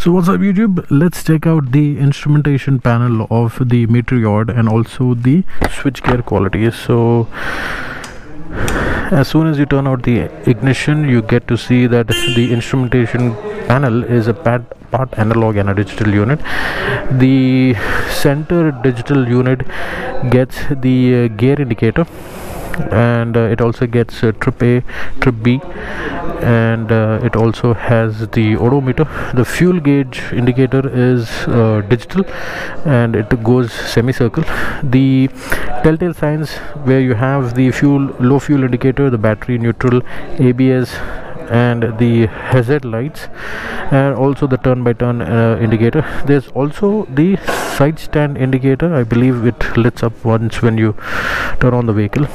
So what's up YouTube, let's check out the instrumentation panel of the Meteor and also the switchgear quality. So as soon as you turn out the ignition, you get to see that the instrumentation panel is a part analog and a digital unit. The center digital unit gets the gear indicator, and it also gets trip A, trip B, and it also has the odometer. The fuel gauge indicator is digital and it goes semicircle. The telltale signs where you have the low fuel indicator, the battery, neutral, ABS, and the hazard lights, and also the turn by turn indicator. There's also the side stand indicator. I believe it lights up once when you turn on the vehicle.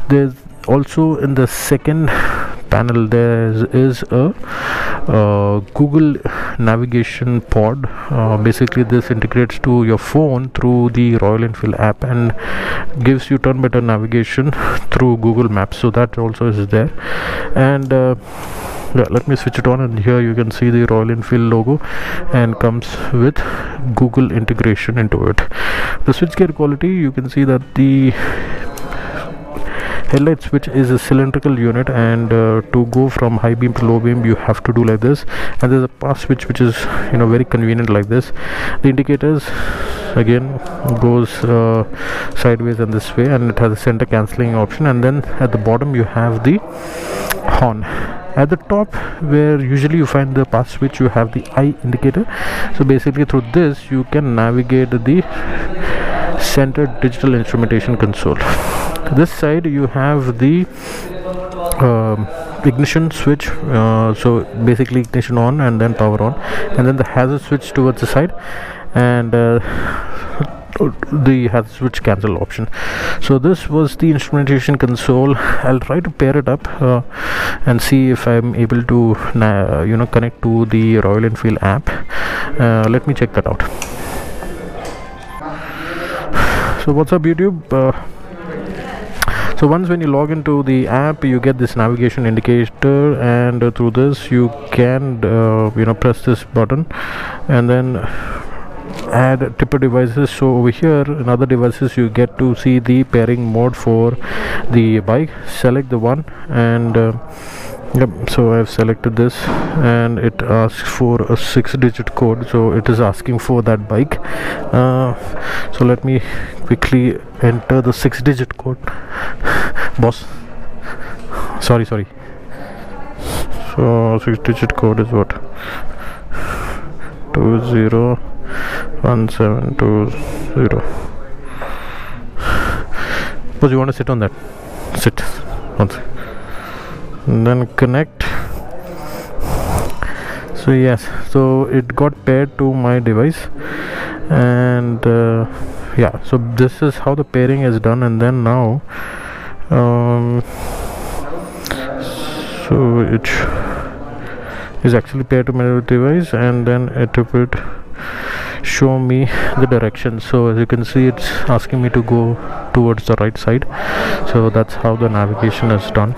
There's also in the second panel there is a Google navigation pod. Basically this integrates to your phone through the Royal Enfield app and gives you turn by turn navigation through Google Maps, so that also is there. And yeah, let me switch it on, and here you can see the Royal Enfield logo and comes with Google integration into it. The switchgear quality, you can see that the headlight switch is a cylindrical unit, and to go from high beam to low beam you have to do like this, and there's a pass switch which is very convenient like this. The indicators again goes sideways and this way, and it has a center cancelling option, and then at the bottom you have the horn. At the top where usually you find the pass switch, you have the eye indicator. So basically through this you can navigate the center digital instrumentation console. This side you have the ignition switch, so basically ignition on and then power on, and then the hazard switch towards the side, and the hazard switch cancel option. So this was the instrumentation console. I'll try to pair it up and see if I'm able to connect to the Royal Enfield app. Let me check that out. So what's up YouTube, so once when you log into the app, you get this navigation indicator, and through this you can press this button and then add tipper devices. So over here in other devices you get to see the pairing mode for the bike. Select the one, and yep, so I've selected this, and it asks for a 6-digit code, so it is asking for that bike. So let me quickly enter the 6-digit code. Boss, sorry, so 6-digit code is what? 201720. Suppose you want to sit on that, sit one second, and then connect. So yes, so it got paired to my device, and yeah, so this is how the pairing is done. And then now so it is actually paired to my device, and then it would show me the direction. So as you can see, it's asking me to go towards the right side. So that's how the navigation is done.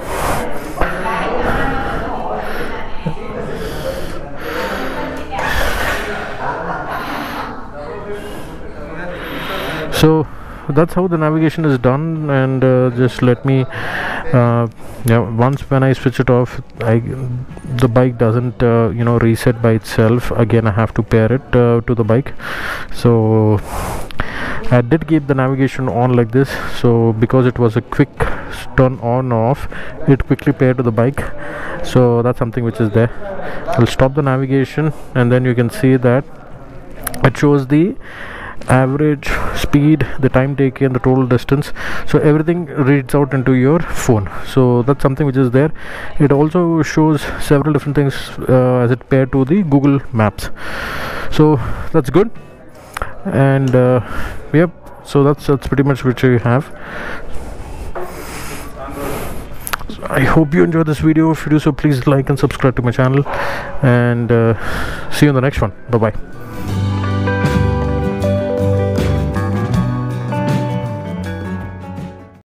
So that's how the navigation is done, and just let me once when I switch it off, the bike doesn't reset by itself. Again I have to pair it to the bike. So I did keep the navigation on like this, so because it was a quick turn on off, it quickly paired to the bike. So that's something which is there. I'll stop the navigation, and then you can see that it shows the average speed, the time taken, the total distance. So everything reads out into your phone. So that's something which is there. It also shows several different things as it paired to the Google Maps. So that's good. And yep, so that's pretty much what you have. I hope you enjoyed this video. If you do so, please like and subscribe to my channel, and see you in the next one. Bye bye.